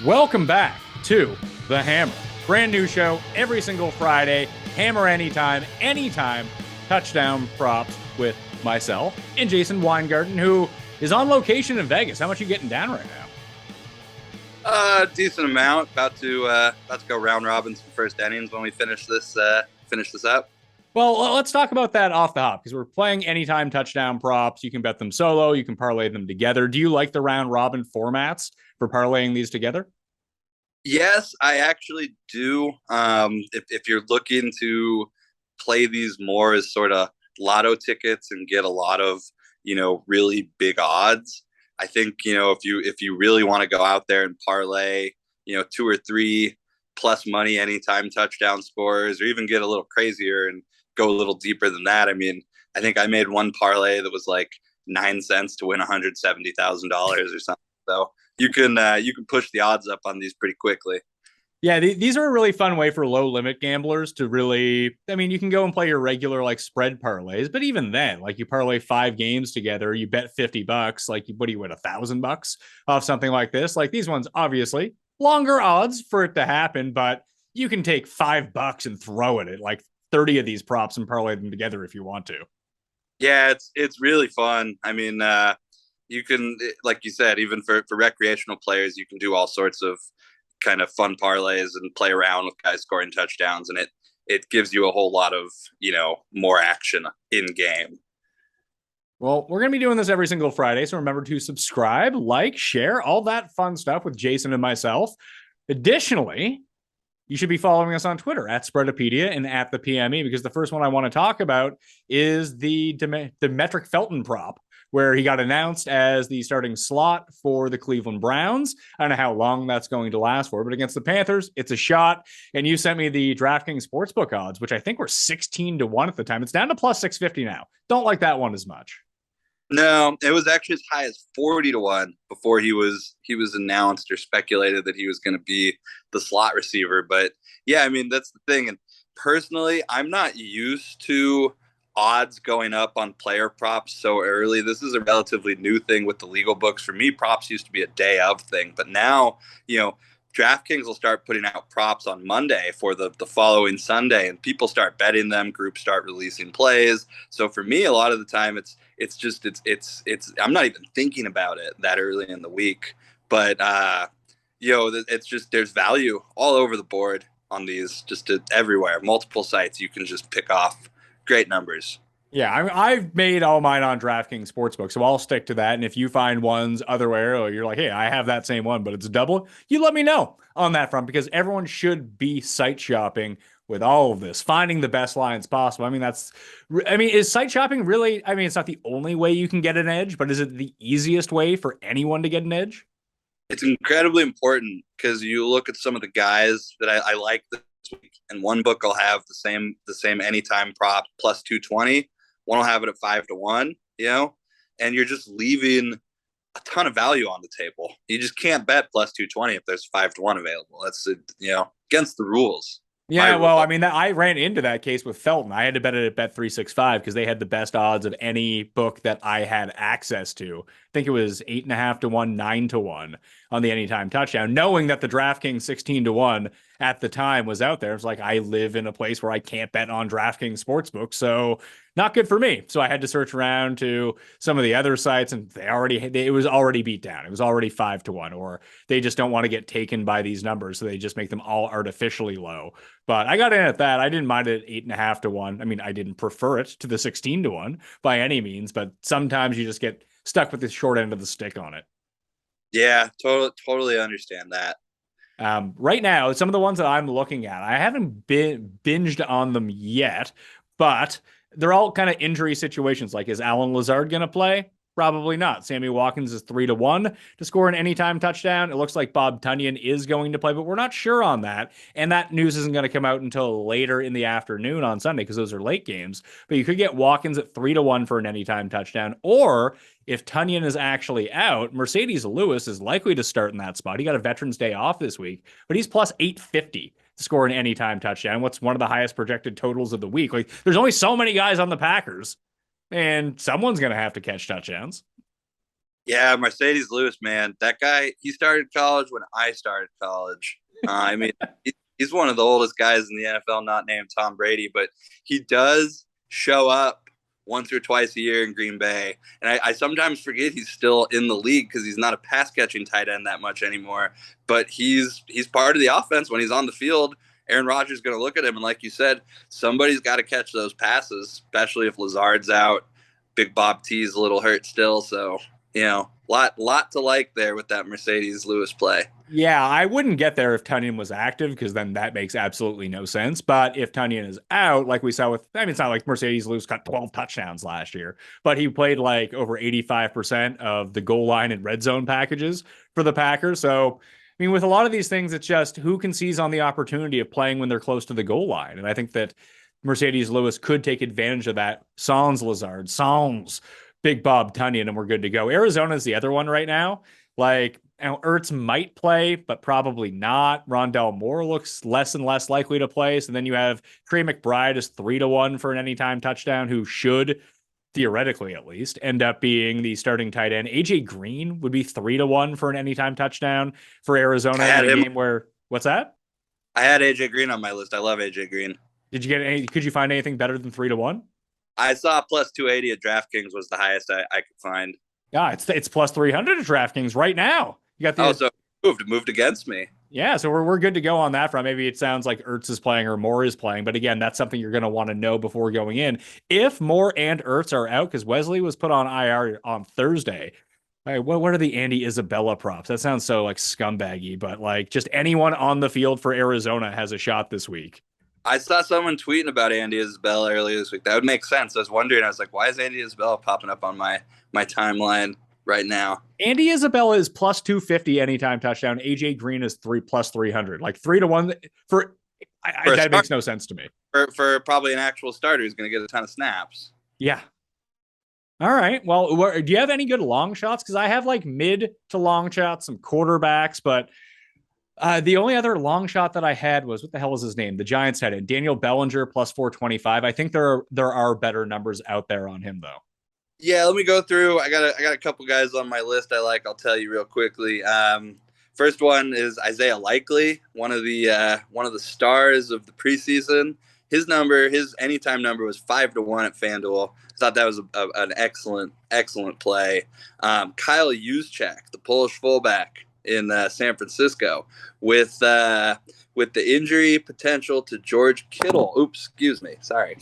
Welcome back to The Hammer. Brand new show every single Friday. Hammer anytime, touchdown props with myself and Jason Weingarten, who is on location in Vegas. How much are you getting down right now? Decent amount. About to go round robin some first innings when we finish this up. Well, let's talk about that off the hop because we're playing anytime touchdown props. You can bet them solo, you can parlay them together. Do you like the round robin formats for parlaying these together? Yes, I actually do. If you're looking to play these more as sort of lotto tickets and get a lot of really big odds, I think if you really want to go out there and parlay two or three plus money anytime touchdown scores, or even get a little crazier and go a little deeper than that. I mean, I think I made one parlay that was like 9 cents to win $170,000 or something. So you can push the odds up on these pretty quickly. Yeah, these are a really fun way for low limit gamblers to really. I mean, you can go and play your regular like spread parlays, but even then, like you parlay 5 games together, you bet $50. Like, what do you win, $1,000 off something like this? Like these ones, obviously longer odds for it to happen, but you can take $5 and throw it at like 30 of these props and parlay them together if you want to. Yeah, it's really fun. I mean, you can, like you said, even for recreational players, you can do all sorts of kind of fun parlays and play around with guys scoring touchdowns, and it gives you a whole lot of more action in game. Well, we're going to be doing this every single Friday, so remember to subscribe, like, share, all that fun stuff with Jason and myself. Additionally, you should be following us on Twitter at Spreadopedia and at the PME, because the first one I want to talk about is the Demetric Felton prop, where he got announced as the starting slot for the Cleveland Browns. I don't know how long that's going to last for, but against the Panthers, it's a shot. And you sent me the DraftKings Sportsbook odds, which I think were 16-1 at the time. It's down to plus 650 now. Don't like that one as much. No, it was actually as high as 40-1 before he was announced or speculated that he was going to be the slot receiver. But yeah, I mean, that's the thing. And personally, I'm not used to odds going up on player props so early. This is a relatively new thing with the legal books. For me, props used to be a day of thing, but now, DraftKings will start putting out props on Monday for the following Sunday, and people start betting them. Groups start releasing plays. So for me, a lot of the time, it's I'm not even thinking about it that early in the week. But it's just there's value all over the board on these, just everywhere, multiple sites. You can just pick off great numbers. Yeah, I've made all mine on DraftKings Sportsbook, so I'll stick to that. And if you find ones otherwhere, or you're like, hey, I have that same one, but it's double, you let me know on that front, because everyone should be site shopping with all of this, finding the best lines possible. Is site shopping really, it's not the only way you can get an edge, but is it the easiest way for anyone to get an edge? It's incredibly important because you look at some of the guys that I like this week, and one book will have the same anytime prop plus 220. One will have it at 5-1, and you're just leaving a ton of value on the table. You just can't bet plus 220 if there's 5-1 available. That's against the rules. Yeah, well, I ran into that case with Felton. I had to bet it at Bet365 because they had the best odds of any book that I had access to. I think it was 8.5-1, 9-1 on the anytime touchdown, knowing that the DraftKings 16-1 at the time was out there. It's like, I live in a place where I can't bet on DraftKings Sportsbook, so not good for me. So I had to search around to some of the other sites, and it was already beat down. It was already 5-1, or they just don't want to get taken by these numbers, so they just make them all artificially low. But I got in at that. I didn't mind it at 8.5-1. I didn't prefer it to the 16-1 by any means, but sometimes you just get stuck with the short end of the stick on it. Yeah, totally understand that. Right now, some of the ones that I'm looking at, I haven't been binged on them yet, but they're all kind of injury situations. Like, is Alan Lazard going to play? Probably not. Sammy Watkins is 3-1 to score an anytime touchdown. It looks like Bob Tunyon is going to play, but we're not sure on that. And that news isn't going to come out until later in the afternoon on Sunday, because those are late games. But you could get Watkins at 3-1 for an anytime touchdown. Or if Tunyon is actually out, Mercedes Lewis is likely to start in that spot. He got a Veterans Day off this week, but he's plus 850 to score an anytime touchdown. What's one of the highest projected totals of the week? Like, there's only so many guys on the Packers, and someone's going to have to catch touchdowns. Yeah, Mercedes Lewis, man, that guy. He started college when I started college. I mean, he's one of the oldest guys in the NFL, not named Tom Brady, but he does show up once or twice a year in Green Bay, and I sometimes forget he's still in the league because he's not a pass catching tight end that much anymore. But he's part of the offense when he's on the field. Aaron Rodgers is going to look at him, and like you said, somebody's got to catch those passes, especially if Lazard's out. Big Bob T's a little hurt still, so lot to like there with that Mercedes Lewis play. Yeah, I wouldn't get there if Tunyon was active because then that makes absolutely no sense. But if Tunyon is out, like we saw with, I mean, it's not like Mercedes Lewis got 12 touchdowns last year, but he played like over 85% of the goal line and red zone packages for the Packers. So, I mean, with a lot of these things, it's just who can seize on the opportunity of playing when they're close to the goal line. And I think that Mercedes Lewis could take advantage of that. Sans Lazard, Sans Big Bob Tunyon, and we're good to go. Arizona's the other one right now. Like, Ertz might play, but probably not. Rondell Moore looks less and less likely to play. So then you have Trey McBride is 3-1 for an anytime touchdown, who should theoretically at least end up being the starting tight end. AJ Green would be 3-1 for an anytime touchdown for Arizona in a game where what's that? I had AJ Green on my list. I love AJ Green. Did you get any? Could you find anything better than 3-1? I saw plus 280 at DraftKings was the highest I could find. Yeah, it's plus 300 at DraftKings right now. You got the so moved against me. Yeah, so we're good to go on that front. Maybe it sounds like Ertz is playing or Moore is playing, but again, that's something you're going to want to know before going in. If Moore and Ertz are out, because Wesley was put on IR on Thursday. What are the Andy Isabella props? That sounds so like scumbaggy, but like just anyone on the field for Arizona has a shot this week. I saw someone tweeting about Andy Isabella earlier this week. That would make sense. I was wondering. I was like, why is Andy Isabella popping up on my timeline right now? Andy Isabella is plus 250 anytime touchdown. AJ Green is plus 300. Like 3-1 for that makes no sense to me. For probably an actual starter who's going to get a ton of snaps. Yeah. All right. Well, do you have any good long shots? Because I have like mid to long shots, some quarterbacks, but the only other long shot that I had was what the hell was his name? The Giants had it. Daniel Bellinger plus 425. I think there are better numbers out there on him though. Yeah, let me go through. I got a couple guys on my list I like. I'll tell you real quickly. First one is Isaiah Likely, one of the stars of the preseason. His anytime number was 5-1 at FanDuel. I thought that was an excellent play. Kyle Juszczyk, the Polish fullback in San Francisco, with the injury potential to George Kittle. Oops, excuse me. Sorry.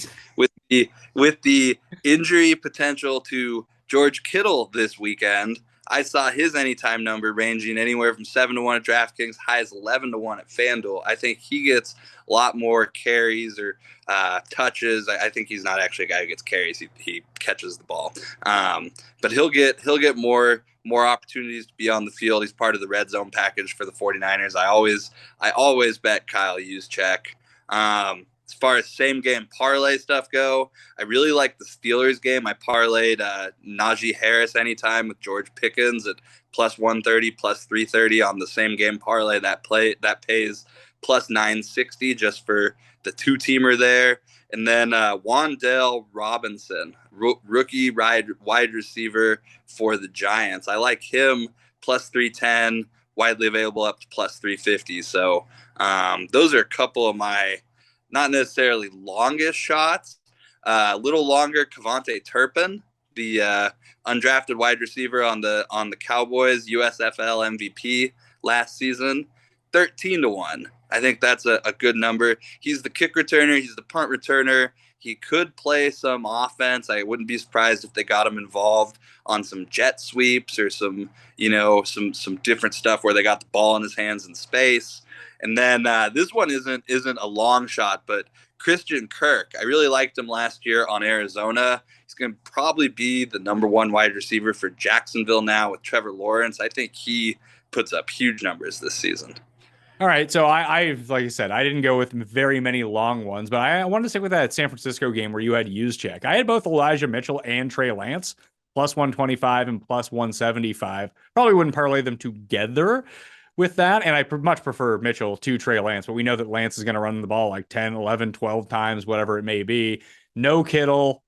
With the injury potential to George Kittle this weekend, I saw his anytime number ranging anywhere from 7-1 at DraftKings, high as 11-1 at FanDuel. I think he gets a lot more carries or touches. I think he's not actually a guy who gets carries. He catches the ball, but he'll get more opportunities to be on the field. He's part of the red zone package for the 49ers. I always bet Kyle Juszczyk. As far as same game parlay stuff go, I really like the Steelers game. I parlayed Najee Harris anytime with George Pickens at plus 130, plus 330 on the same game parlay. That pays plus 960 just for the two-teamer there. And then Wan'Dale Robinson, rookie wide receiver for the Giants. I like him plus 310, widely available up to plus 350. So those are a couple of my not necessarily longest shots. A little longer, Kevontae Turpin, the undrafted wide receiver on the Cowboys, USFL MVP last season, 13-1. I think that's a good number. He's the kick returner. He's the punt returner. He could play some offense. I wouldn't be surprised if they got him involved on some jet sweeps or some different stuff where they got the ball in his hands in space. And then this one isn't a long shot, but Christian Kirk. I really liked him last year on Arizona. He's going to probably be the number one wide receiver for Jacksonville now with Trevor Lawrence. I think he puts up huge numbers this season. All right, so I've like I said, I didn't go with very many long ones, but I wanted to stick with that San Francisco game where you had Juszczyk. I had both Elijah Mitchell and Trey Lance plus 125 and plus 175. Probably wouldn't parlay them together with that, and I much prefer Mitchell to Trey Lance, but we know that Lance is going to run the ball like 10, 11, 12 times, whatever it may be. No Kittle,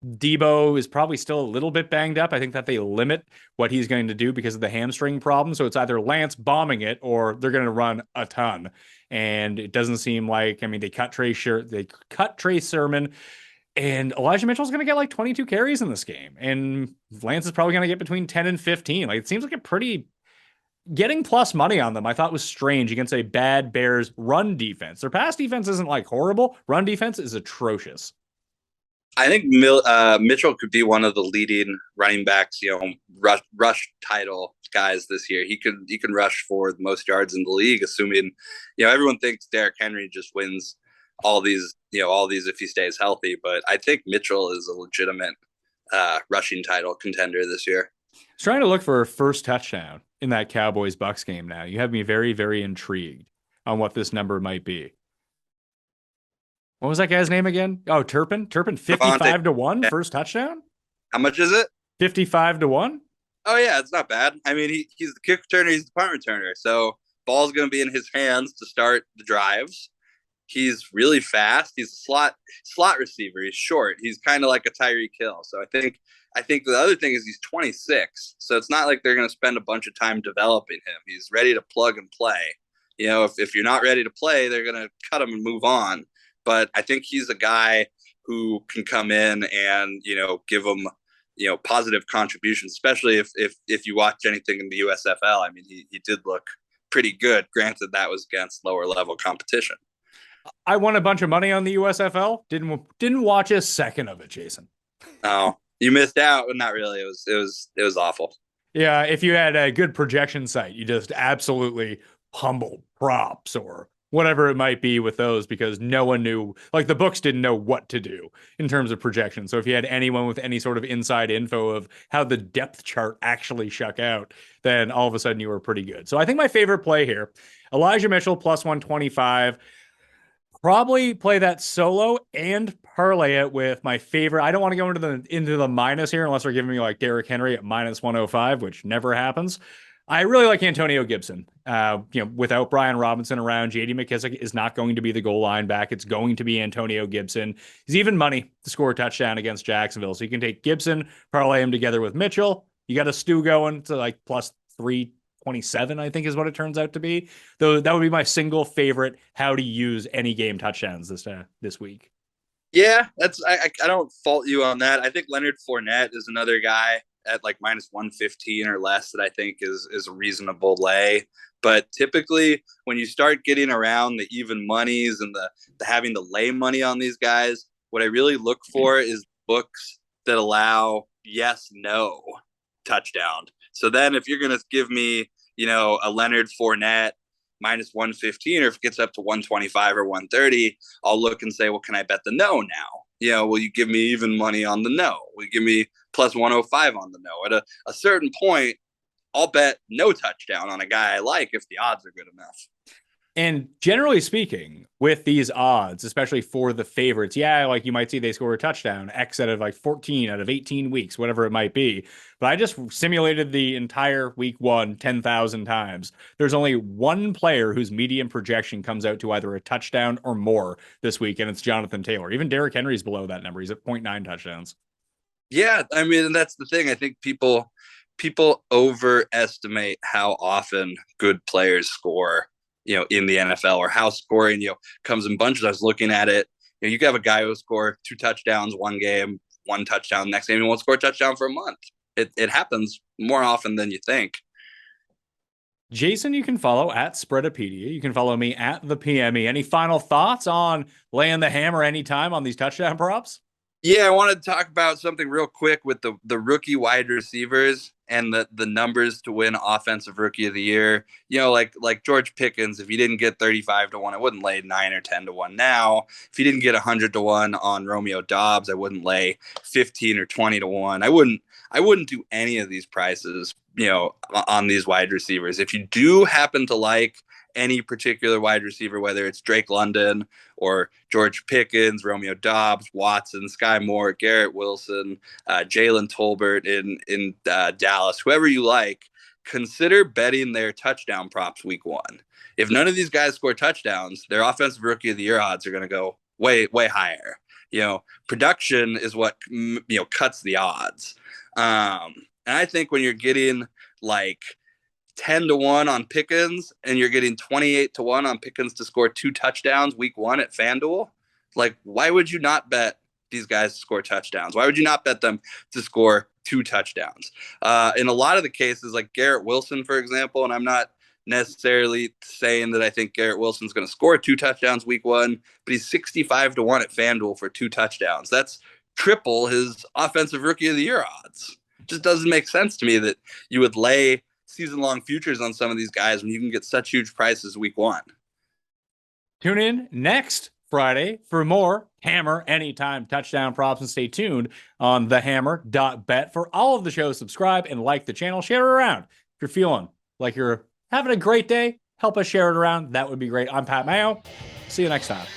Debo is probably still a little bit banged up. I think that they limit what he's going to do because of the hamstring problem. So it's either Lance bombing it or they're going to run a ton. And it doesn't seem like, I mean, they cut Trey Sermon, and Elijah Mitchell's going to get like 22 carries in this game. And Lance is probably going to get between 10 and 15. Like it seems like a pretty getting plus money on them. I thought was strange against a bad Bears run defense. Their pass defense isn't like horrible. Run defense is atrocious. I think Mitchell could be one of the leading running backs, rush title guys this year. He can rush for the most yards in the league, assuming, everyone thinks Derrick Henry just wins all these if he stays healthy. But I think Mitchell is a legitimate rushing title contender this year. I was trying to look for a first touchdown in that Cowboys Bucks game now. You have me very, very intrigued on what this number might be. What was that guy's name again? Oh, Turpin. Turpin, Devontae, 55 to 1, yeah. first touchdown? How much is it? 55 to 1? Oh yeah, it's not bad. I mean, he's the kick returner, he's the punt returner, so ball's going to be in his hands to start the drives. He's really fast. He's a slot receiver. He's short. He's kind of like a Tyreek Hill. So I think the other thing is he's 26. So it's not like they're going to spend a bunch of time developing him. He's ready to plug and play. If you're not ready to play, they're going to cut him and move on. But I think he's a guy who can come in and give him positive contributions, especially if you watch anything in the USFL. I mean, he did look pretty good. Granted, that was against lower level competition. I won a bunch of money on the USFL. Didn't watch a second of it, Jason. Oh, you missed out. Not really. It was awful. Yeah, if you had a good projection site, you just absolutely pummeled props or whatever it might be with those because no one knew, like the books didn't know what to do in terms of projection. So if you had anyone with any sort of inside info of how the depth chart actually shook out, then all of a sudden you were pretty good. So I think my favorite play here, Elijah Mitchell plus 125. Probably play that solo and parlay it with my favorite. I don't want to go into the minus here unless they're giving me like Derrick Henry at minus 105, which never happens. I really like Antonio Gibson. Without Brian Robinson around, JD McKissick is not going to be the goal line back. It's going to be Antonio Gibson. He's even money to score a touchdown against Jacksonville. So you can take Gibson, parlay him together with Mitchell. You got a stew going to like plus 327, I think is what it turns out to be. Though that would be my single favorite how to use any game touchdowns this week. Yeah, I don't fault you on that. I think Leonard Fournette is another guy at like minus 115 or less that I think is a reasonable lay. But typically when you start getting around the even monies and the having to lay money on these guys, what I really look for is books that allow yes, no touchdown. So then if you're going to give me, a Leonard Fournette minus 115, or if it gets up to 125 or 130, I'll look and say, well, can I bet the no now? Will you give me even money on the no? Will you give me plus 105 on the no? At a certain point, I'll bet no touchdown on a guy I like if the odds are good enough. And generally speaking, with these odds, especially for the favorites, yeah, like you might see they score a touchdown, X out of like 14 out of 18 weeks, whatever it might be. But I just simulated the entire week one 10,000 times. There's only one player whose median projection comes out to either a touchdown or more this week, and it's Jonathan Taylor. Even Derrick Henry's below that number. He's at 0.9 touchdowns. Yeah, I mean, that's the thing. I think people overestimate how often good players score in the NFL, or how scoring, comes in bunches. I was looking at it. You can have a guy who will score 2 touchdowns one game, 1 touchdown next game, he won't score a touchdown for a month. It happens more often than you think. Jason, you can follow at Spreadopedia. You can follow me at the PME. Any final thoughts on laying the hammer anytime on these touchdown props? Yeah, I wanted to talk about something real quick with the rookie wide receivers and the numbers to win offensive rookie of the year. Like George Pickens, if he didn't get 35 to 1, I wouldn't lay 9 or 10 to 1 now. If he didn't get 100 to 1 on Romeo Doubs, I wouldn't lay 15 or 20 to 1. I wouldn't do any of these prices, on these wide receivers. If you do happen to like any particular wide receiver, whether it's Drake London or George Pickens, Romeo Doubs, Watson, Sky Moore, Garrett Wilson, Jalen Tolbert in Dallas, whoever you like, consider betting their touchdown props week one. If none of these guys score touchdowns, their offensive rookie of the year odds are going to go way, way higher. production is what cuts the odds. And I think when you're getting like 10-1 on Pickens and you're getting 28-1 on Pickens to score 2 touchdowns week 1 at FanDuel, like, why would you not bet these guys to score touchdowns? Why would you not bet them to score 2 touchdowns? In a lot of the cases, like Garrett Wilson, for example, and I'm not necessarily saying that I think Garrett Wilson's going to score 2 touchdowns week 1, but he's 65-1 at FanDuel for 2 touchdowns. That's triple his offensive rookie of the year odds. It just doesn't make sense to me that you would lay season-long futures on some of these guys when you can get such huge prices week 1. Tune in next Friday for more Hammer Anytime touchdown props, and stay tuned on thehammer.bet for all of the shows. Subscribe and like the channel. Share it around. If you're feeling like you're having a great day, help us share it around. That would be great. I'm Pat Mayo. See you next time.